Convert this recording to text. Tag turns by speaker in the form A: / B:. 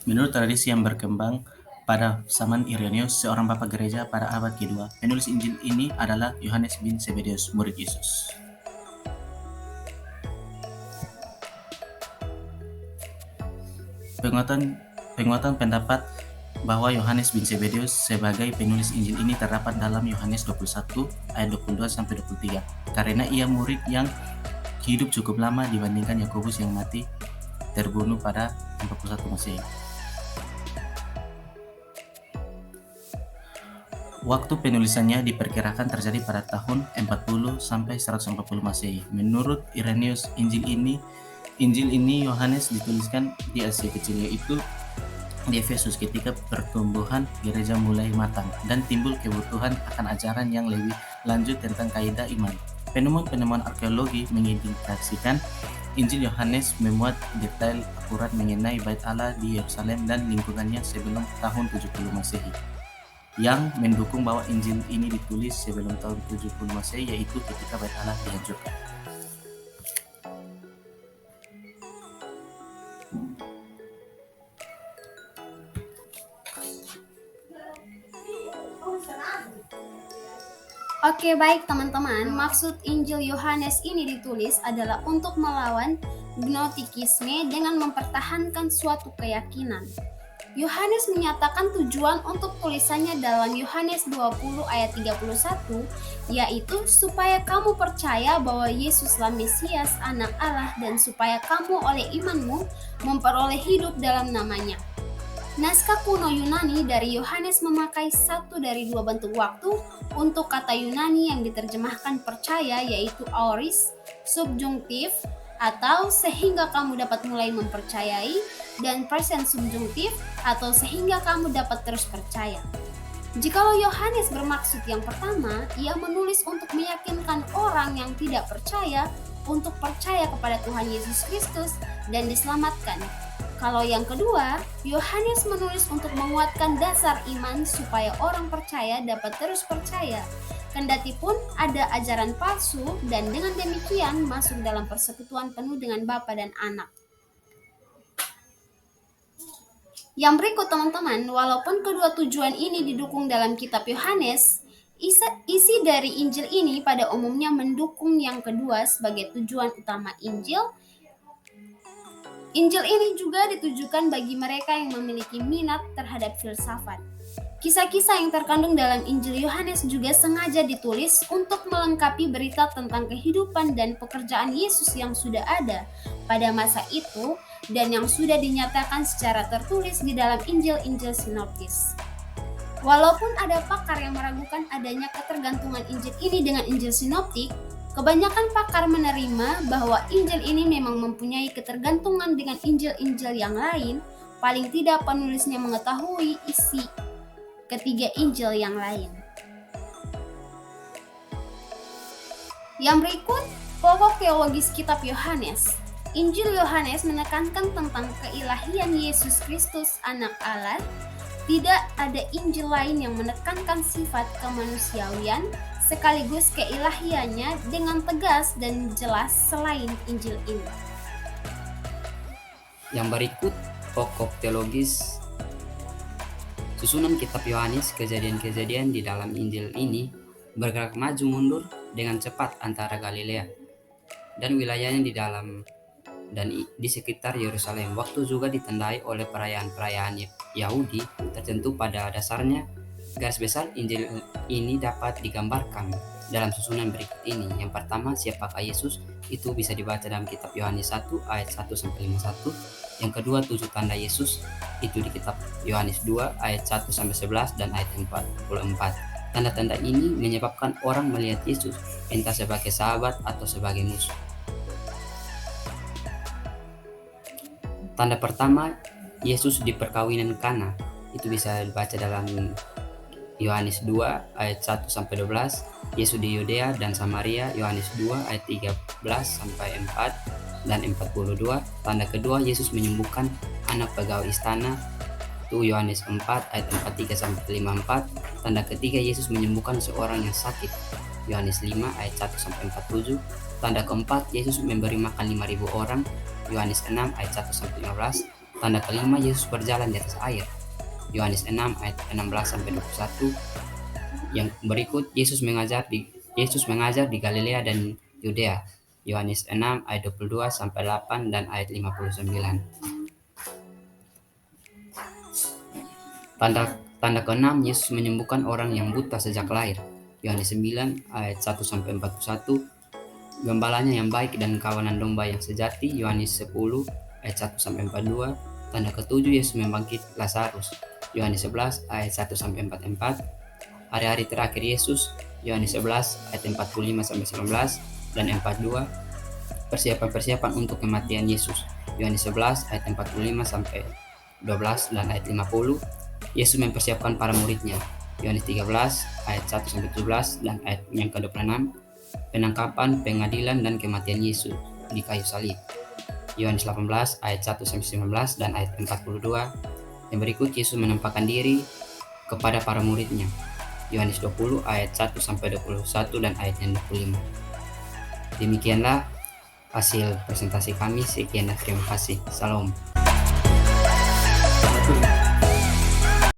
A: Menurut tradisi yang berkembang pada zaman Irenaeus, seorang bapak gereja pada abad kedua, penulis Injil ini adalah Yohanes bin Zebedeus, murid Yesus. Penguatan pendapat bahwa Yohanes bin Zebedeus sebagai penulis Injil ini terdapat dalam Yohanes 21 ayat 22 sampai 23 karena ia murid yang hidup cukup lama dibandingkan Yakobus yang mati terbunuh pada 41 Masehi. Waktu penulisannya diperkirakan terjadi pada tahun 40 sampai 140 Masehi. Menurut Irenaeus, Injil ini Yohanes dituliskan di Asia Kecil, yaitu di Efesus ketika pertumbuhan gereja mulai matang dan timbul kebutuhan akan ajaran yang lebih lanjut tentang kaidah iman. Penemuan-penemuan arkeologi mengindikasikan Injil Yohanes memuat detail akurat mengenai Bait Allah di Yerusalem dan lingkungannya sebelum tahun 70 Masehi, yang mendukung bahwa Injil ini ditulis sebelum tahun 70 Masehi, yaitu ketika Bait Allah dihancurkan.
B: Oke, baik teman-teman, maksud Injil Yohanes ini ditulis adalah untuk melawan gnotikisme dengan mempertahankan suatu keyakinan. Yohanes menyatakan tujuan untuk tulisannya dalam Yohanes 20 ayat 31, yaitu supaya kamu percaya bahwa Yesuslah Mesias, Anak Allah, dan supaya kamu oleh imanmu memperoleh hidup dalam namanya. Naskah kuno Yunani dari Yohanes memakai satu dari dua bentuk waktu untuk kata Yunani yang diterjemahkan percaya, yaitu aoris, subjungtif, atau sehingga kamu dapat mulai mempercayai, dan present subjungtif, atau sehingga kamu dapat terus percaya. Jikalau Yohanes bermaksud yang pertama, ia menulis untuk meyakinkan orang yang tidak percaya untuk percaya kepada Tuhan Yesus Kristus dan diselamatkan. Kalau yang kedua, Yohanes menulis untuk menguatkan dasar iman supaya orang percaya dapat terus percaya. Kendati pun ada ajaran palsu dan dengan demikian masuk dalam persekutuan penuh dengan Bapa dan Anak. Yang berikut teman-teman, walaupun kedua tujuan ini didukung dalam kitab Yohanes, isi dari Injil ini pada umumnya mendukung yang kedua sebagai tujuan utama Injil. Injil ini juga ditujukan bagi mereka yang memiliki minat terhadap filsafat. Kisah-kisah yang terkandung dalam Injil Yohanes juga sengaja ditulis untuk melengkapi berita tentang kehidupan dan pekerjaan Yesus yang sudah ada pada masa itu dan yang sudah dinyatakan secara tertulis di dalam Injil-Injil sinoptis. Walaupun ada pakar yang meragukan adanya ketergantungan Injil ini dengan Injil sinoptik, kebanyakan pakar menerima bahwa Injil ini memang mempunyai ketergantungan dengan Injil-Injil yang lain, paling tidak penulisnya mengetahui isi ketiga Injil yang lain. Yang berikut, pokok teologis kitab Yohanes. Injil Yohanes menekankan tentang keilahian Yesus Kristus, Anak Allah. Tidak ada Injil lain yang menekankan sifat kemanusiawian sekaligus keilahiannya dengan tegas dan jelas selain Injil ini.
C: Yang berikut pokok teologis susunan kitab Yohanes. Kejadian-kejadian di dalam Injil ini bergerak maju mundur dengan cepat antara Galilea dan wilayahnya di dalam dan di sekitar Yerusalem. Waktu juga ditandai oleh perayaan-perayaan Yahudi tertentu. Pada dasarnya, garis besar Injil ini dapat digambarkan dalam susunan berikut ini. Yang pertama, siapakah Yesus? Itu bisa dibaca dalam kitab Yohanes 1 ayat 1 sampai 51. Yang kedua, 7 tanda Yesus. Itu di kitab Yohanes 2 ayat 1 sampai 11 dan ayat 44. Tanda-tanda ini menyebabkan orang melihat Yesus entah sebagai sahabat atau sebagai musuh. Tanda pertama, Yesus di perkawinan Kana. Itu bisa dibaca dalam Yohanes 2 ayat 1 sampai 12. Yesus di Yudea dan Samaria, Yohanes 2 ayat 13 sampai 4 dan 42. Tanda kedua, Yesus menyembuhkan anak pegawai istana. Itu Yohanes 4 ayat 43 sampai 54. Tanda ketiga, Yesus menyembuhkan seorang yang sakit. Yohanes 5 ayat 1 sampai 47. Tanda keempat, Yesus memberi makan 5.000 orang. Yohanes 6 ayat 1 sampai 15. Tanda kelima, Yesus berjalan di atas air. Yohanes 6 ayat 16 sampai 21. Yang berikut, Yesus mengajar di Galilea dan Yudea. Yohanes 6 ayat 22 sampai 8 dan ayat 59. Tanda keenam, Yesus menyembuhkan orang yang buta sejak lahir. Yohanes 9 ayat 1 sampai 41. Gembalanya yang baik dan kawanan domba yang sejati. Yohanes 10 ayat 1 sampai 42. Tanda ketujuh, Yesus membangkit Lazarus. Yohanes 11 ayat 1 sampai 44. Hari-hari terakhir Yesus. Yohanes 11 ayat 45 sampai 19 dan 42. Persiapan untuk kematian Yesus. Yohanes 11 ayat 45 sampai 12 dan ayat 50. Yesus mempersiapkan para muridnya. Yohanes 13 ayat 1 sampai 17 dan ayat yang ke-26. Penangkapan, pengadilan dan kematian Yesus di kayu salib. Yohanes 18 ayat 1 sampai 19 dan ayat 42. Yang berikut, Yesus menampakkan diri kepada para muridnya. Yohanes 20 ayat 1 sampai 21 dan ayat yang 25. Demikianlah hasil presentasi kami. Sekian dan terima kasih. Salam.